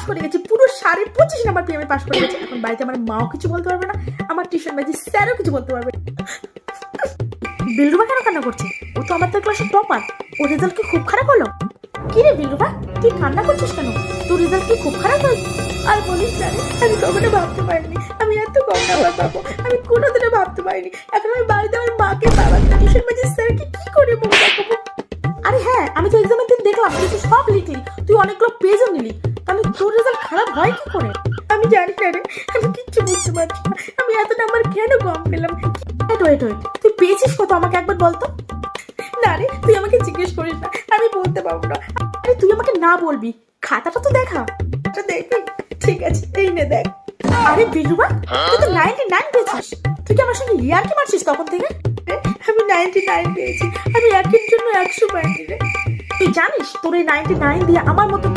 করে গেছি, পুরো 25.5 পেয়ে আমি পাস করে গেছি। এখন বাড়িতে আমার মাও কিছু বলতে পারবে না, আমার টিউশন ম্যাজিক স্যারও কিছু বলতে পারবে না। বিলরুবা কেন কান্না করছে? ও তো আমাদের ক্লাসের টপার, ওর রেজাল্ট কি খুব খারাপ হলো? কি রে বিলরুবা, তুই কান্না করছিস কেন? তোর রেজাল্ট কি খুব খারাপ হয়েছে? আর বলিস না রে, আমি কখনো ভাবতে পারিনি আমি এত কম নাম্বার পাবো। আমি কোনোদিনও ভাবতে পারিনি। এখন আমি বাড়িতে আমার মাকে, বাবাকে, টিউশন ম্যাজিক স্যারকে কি করে মুখ দেখাবো? আরে হ্যাঁ, আমি তো এক্সামের দিন দেখলাম তুই তো সব লিখলি, তুই অনেকগুলো পেজও নিলি, তাহলে তোর রেজাল্ট খারাপ হয় কি করে? আমি জানি না রে, আমি কিচ্ছু বুঝতে পারছি না, আমি এত নাম্বার কেন কম পেলাম। ওয়েট তুই পেয়েছিস কত আমাকে একবার বলতো। না রে, তুই আমাকে জিজ্ঞেস করিস না, আমি বলতে পারবো না। আরে তুই আমাকে না বলবি, খাতাটা তো দেখা। আচ্ছা দেখবি, ঠিক আছে এই নে দেখ। আরে বিরুবা, তুই তো 99 পেয়েছিস। তুই কি আমার সঙ্গে ইয়ার্কি মারছিস তখন থেকে? আমি 99 পেয়েছি, আমি একের জন্য 100 পাইনি রে। তুই জানিস তোর এই 99 দিয়ে আমার মতো